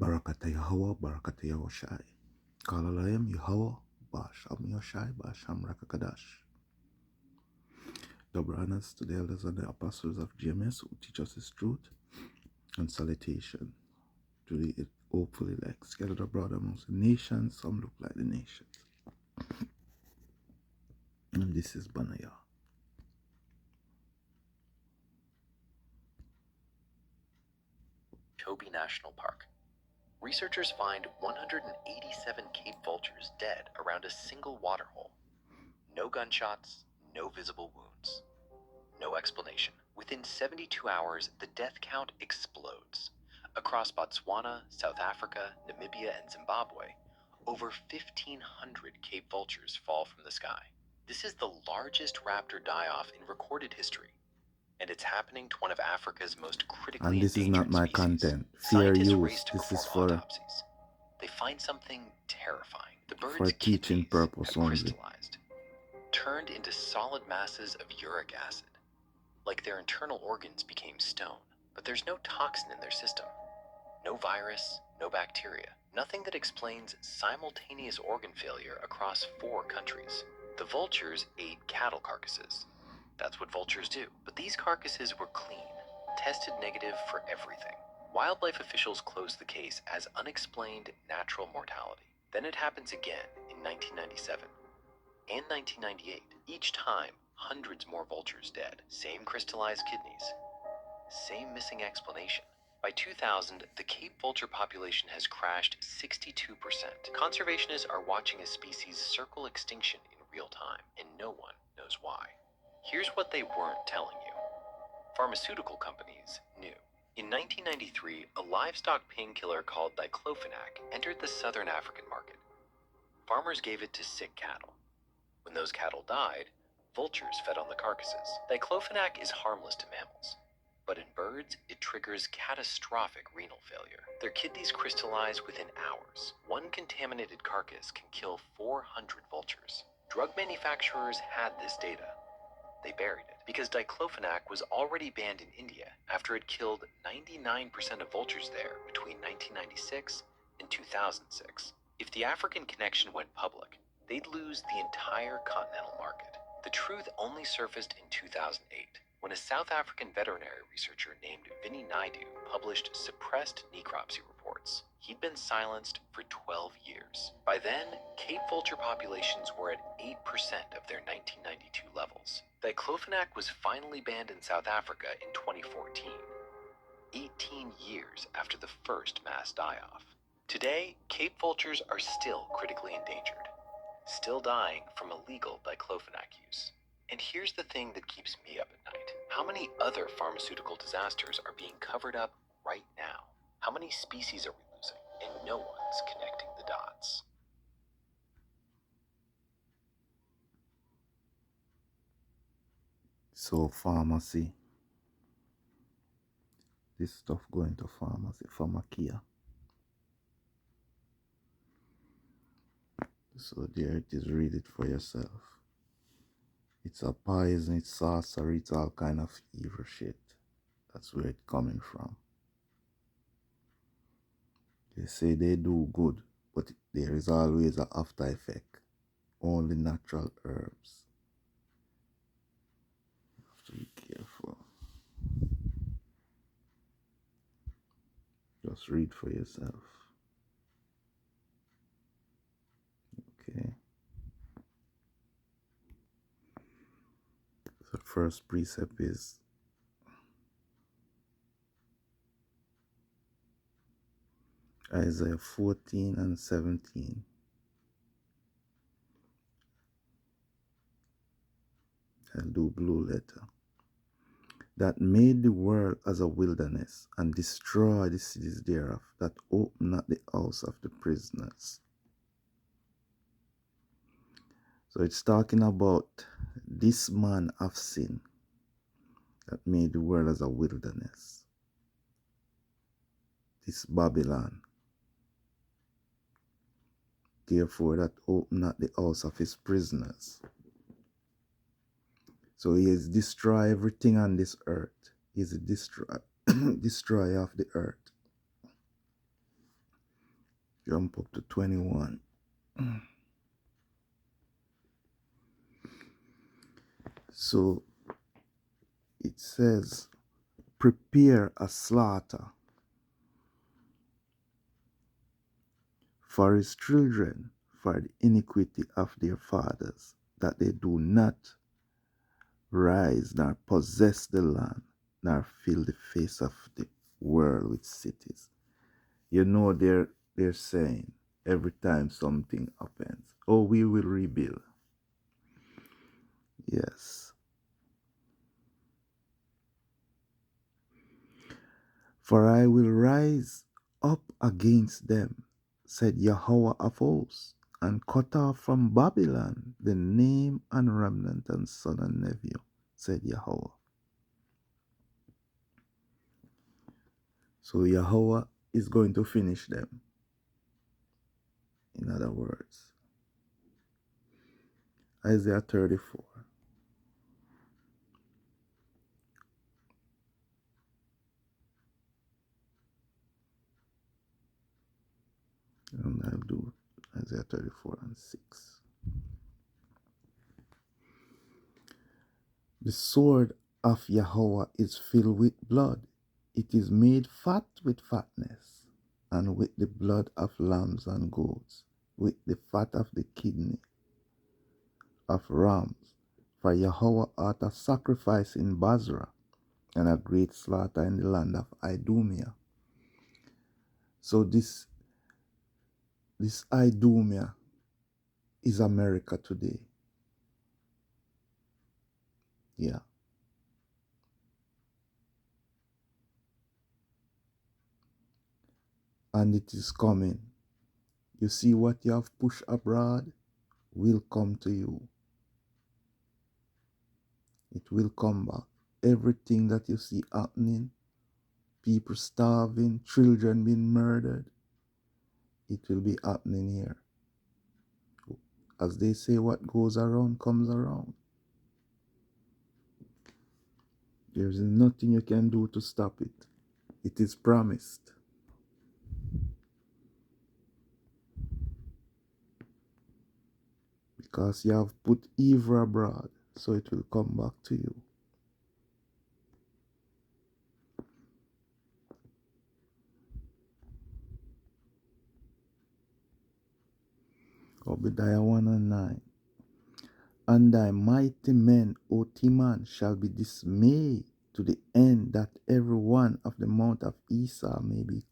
Barakata Yahweh, Barakata Yahushai. Kalalayim Yahweh, Basham Yoshai, Basham Rakakadash. Double honors to the elders and the apostles of GMS who teach us His truth, and salutation to the hopeful elect scattered abroad amongst the nations. Some look like the nations. And this is Banaya. Toby National Park. Researchers find 187 Cape vultures dead around a single waterhole. No gunshots, no visible wounds. No explanation. Within 72 hours, the death count explodes. Across Botswana, South Africa, Namibia, and Zimbabwe, over 1,500 Cape vultures fall from the sky. This is the largest raptor die-off in recorded history, and it's happening to one of Africa's most critically And this is endangered not my species. content. Fair Scientists use. race to This is perform for autopsies. They find something terrifying. The bird's teaching kidneys purpose have only. crystallized, turned into solid masses of uric acid. Like their internal organs became stone, but there's no toxin in their system. No virus, no bacteria, nothing that explains simultaneous organ failure across 4 countries. The vultures ate cattle carcasses. That's what vultures do. But these carcasses were clean, tested negative for everything. Wildlife officials closed the case as unexplained natural mortality. Then it happens again in 1997 and 1998. Each time, hundreds more vultures dead. Same crystallized kidneys. Same missing explanation. By 2000, the Cape vulture population has crashed 62%. Conservationists are watching a species circle extinction in real time, and no one knows why. Here's what they weren't telling you. Pharmaceutical companies knew. In 1993, a livestock painkiller called diclofenac entered the southern African market. Farmers gave it to sick cattle. When those cattle died, vultures fed on the carcasses. Diclofenac is harmless to mammals, but in birds, it triggers catastrophic renal failure. Their kidneys crystallize within hours. One contaminated carcass can kill 400 vultures. Drug manufacturers had this data. They buried it because diclofenac was already banned in India after it killed 99% of vultures there between 1996 and 2006. If the African connection went public, they'd lose the entire continental market. The truth only surfaced in 2008 when a South African veterinary researcher named Vinny Naidu published suppressed necropsy reports. He'd been silenced for 12 years. By then, Cape vulture populations were at 8% of their 1992 levels. Diclofenac was finally banned in South Africa in 2014, 18 years after the first mass die-off. Today, Cape vultures are still critically endangered, still dying from illegal diclofenac use. And here's the thing that keeps me up at night. How many other pharmaceutical disasters are being covered up right now? How many species are we losing? And no one's connecting the dots. So pharmacy. This stuff going to pharmacy, pharmakia. So there it is, read it for yourself. It's a poison, it's sorcery, it's all kind of evil shit. That's where it's coming from. They say they do good, but there is always an after effect. Only natural herbs. You have to be careful. Just read for yourself. Okay. So first precept is Isaiah 14 and 17. I'll do blue letter. That made the world as a wilderness and destroy the cities thereof, that open not the house of the prisoners. So it's talking about this man of sin that made the world as a wilderness. This Babylon. Therefore, that open not the house of his prisoners. So he has destroyed everything on this earth. He is a destroyer of the earth. Jump up to 21. So it says, prepare a slaughter for his children, for the iniquity of their fathers, that they do not rise nor possess the land, nor fill the face of the world with cities. You know, they're saying every time something happens, oh, we will rebuild. Yes. For I will rise up against them, said Yahweh of hosts, and cut off from Babylon the name and remnant and son and nephew, said Yahweh. So Yahweh is going to finish them. In other words, Isaiah 34. And I'll do Isaiah 34 and 6. The sword of Yahweh is filled with blood. It is made fat with fatness, and with the blood of lambs and goats, with the fat of the kidney of rams. For Yahweh hath a sacrifice in Basra, and a great slaughter in the land of Idumea. So this Idumea is America today. Yeah. And it is coming. You see what you have pushed abroad will come to you. It will come back. Everything that you see happening, people starving, children being murdered, it will be happening here. As they say, what goes around comes around. There's nothing you can do to stop it. It is promised. Because you have put evil abroad, so it will come back to you. Obadiah 1 and 9. And thy mighty men, O Timan, shall be dismayed to the end that every one of the mount of Esau may be